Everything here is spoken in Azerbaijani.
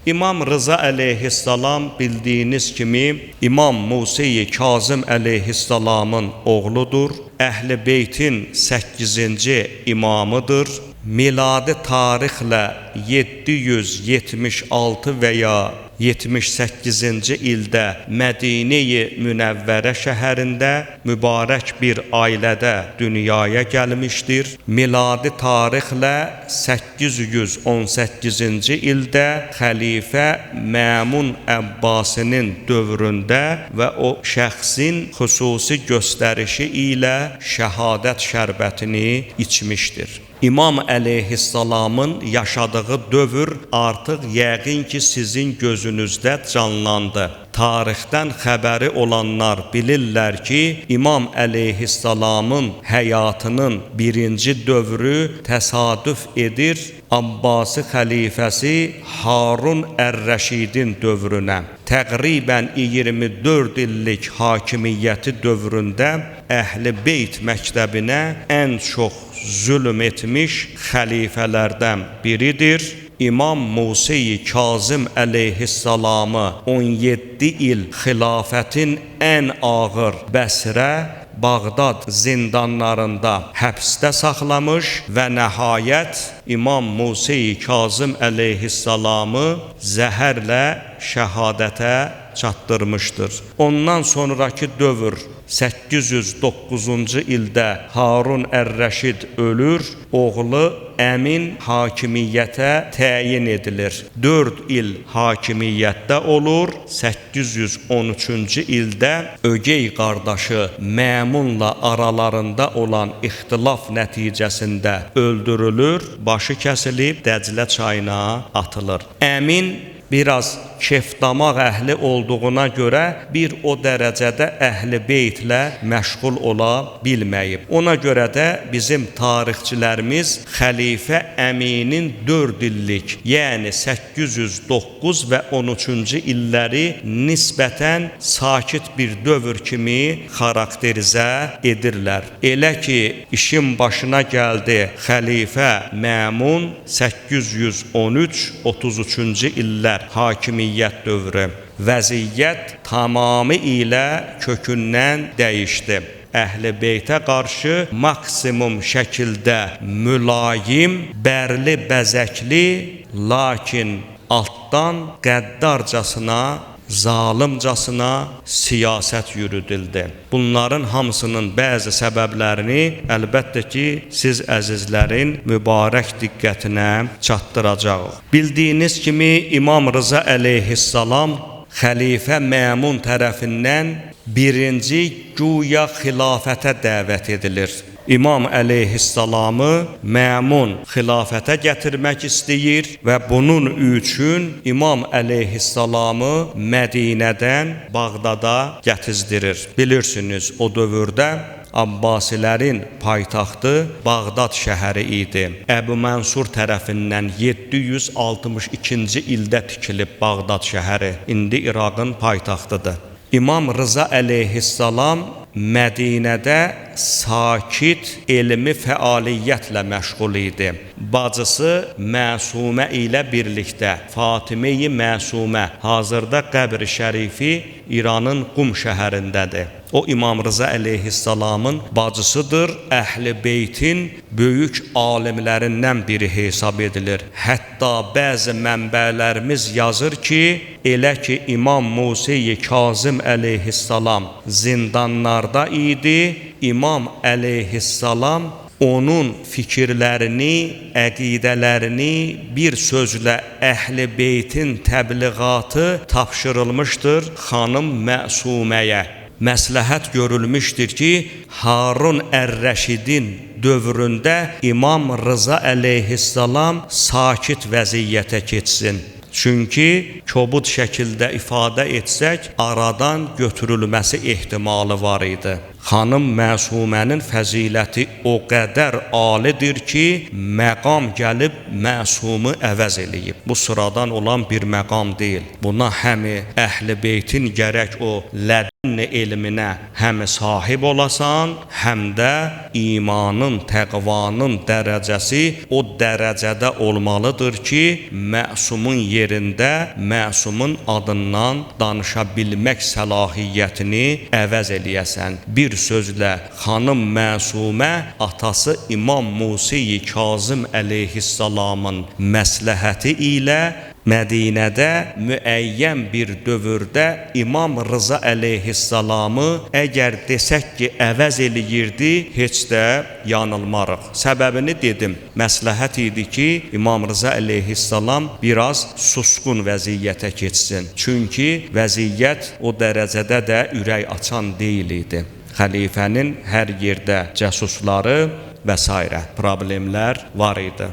İmam Rıza əleyhissalam bildiyiniz kimi İmam Musa-i Kazım əleyhissalamın oğludur. Əhl-i Beytin 8-ci imamıdır. Miladi tarixlə 776 və ya 78-ci ildə Mədinə-i Münəvvərə şəhərində mübarək bir ailədə dünyaya gəlmişdir. Miladi tarixlə 818-ci ildə xəlifə Məmun Əbbasinin dövründə və o şəxsin xüsusi göstərişi ilə şəhadət şərbətini içmişdir. İmam əleyhissalamın yaşadığı dövr artıq yəqin ki sizin gözünüzdə canlandı. Tarixdən xəbəri olanlar bilirlər ki, İmam əleyhissalamın həyatının birinci dövrü təsadüf edir Abbasi xəlifəsi Harun Ər-Rəşidin dövrünə. Təqribən 24 illik hakimiyyəti dövründə Əhl-i Beyt məktəbinə ən çox zülm etmiş xəlifələrdən biridir. İmam Musa-i Kazım əleyhissalamı 17 il xilafətin ən ağır Bəsrə, Bağdad zindanlarında həbsdə saxlamış və nəhayət İmam Musa-i Kazım əleyhissalamı zəhərlə şəhadətə çatdırmışdır. Ondan sonraki dövr 809-cu ildə Harun Ər-Rəşid ölür, oğlu Əmin hakimiyyətə təyin edilir. 4 il hakimiyyətdə olur, 813-cü ildə ögey qardaşı Məmunla aralarında olan ixtilaf nəticəsində öldürülür, başı kəsilib Dəclə çayına atılır. Əmin biraz kefdamaq əhli olduğuna görə bir o dərəcədə Əhl-i Beytlə məşğul ola bilməyib. Ona görə də bizim tarixçilərimiz xəlifə Əminin 4 illik, yəni 809 və 13-cü illəri nisbətən sakit bir dövr kimi xarakterizə edirlər. Elə ki, işin başına gəldi xəlifə Məmun 813-33-cü illər hakimiyyət dövrü. Vəziyyət tamamilə kökündən dəyişdi. Əhl-i Beytə qarşı maksimum şəkildə mülayim, bərli, bəzəkli, lakin altdan qəddarcasına, zalımcasına siyasət yürüdüldü. Bunların hamısının bəzi səbəblərini əlbəttə ki, siz əzizlərin mübarək diqqətinə çatdıracaq. Bildiyiniz kimi İmam Rıza əleyhissalam xəlifə Məmun tərəfindən birinci güya xilafətə dəvət edilir. İmam əleyhissalamı Məmun xilafətə gətirmək istəyir və bunun üçün İmam əleyhissalamı Mədinədən Bağdada gətizdirir. Bilirsiniz, o dövrdə Abbasilərin paytaxtı Bağdad şəhəri idi. Əbu Mənsur tərəfindən 762-ci ildə tikilib Bağdad şəhəri. İndi İraqın paytaxtıdır. İmam Rıza əleyhissalam Mədinədə sakit elmi fəaliyyətlə məşğul idi. Bacısı Məsumə ilə birlikdə Fatimə-i Məsumə hazırda qəbr-i şərifi İranın Qum şəhərindədir. O İmam Rıza əleyhissalamın bacısıdır, Əhl-i Beytin böyük alimlərindən biri hesab edilir. Hətta bəzi mənbələrimiz yazır ki, elə ki İmam Musa-i Kazım əleyhissalam zindanlarda idi, İmam əleyhissalam onun fikirlərini, əqidələrini bir sözlə Əhl-i Beytin təbliğatı tapşırılmışdır xanım Məsuməyə. Məsləhət görülmüşdür ki, Harun Ər-Rəşidin dövründə İmam Rıza əleyhissalam sakit vəziyyətə keçsin. Çünki kobud şəkildə ifadə etsək, aradan götürülməsi ehtimalı var idi. Xanım Məsumənin fəziləti o qədər alidir ki, məqam gəlib Məsumu əvəz eləyib. Bu sıradan olan bir məqam deyil. Buna həmi Əhl-i Beytin gərək o lədünn elminə həm sahib olasan, həm də imanın, təqvanın dərəcəsi o dərəcədə olmalıdır ki, Məsumun yerində Məsumun adından danışa bilmək səlahiyyətini əvəz eləyəsən. Bir sözlə, xanım Məsumə atası İmam Musa-i Kazım əleyhissalamın məsləhəti ilə Mədinədə müəyyən bir dövrdə İmam Rıza əleyhissalamı əgər desək ki, əvəz eləyirdi, heç də yanılmarıq. Səbəbini dedim, məsləhət idi ki, İmam Rıza əleyhissalam biraz susqun vəziyyətə keçsin. Çünki vəziyyət o dərəcədə də ürək açan deyil idi. Xəlifənin hər yerdə cəsusları və s. problemlər var idi.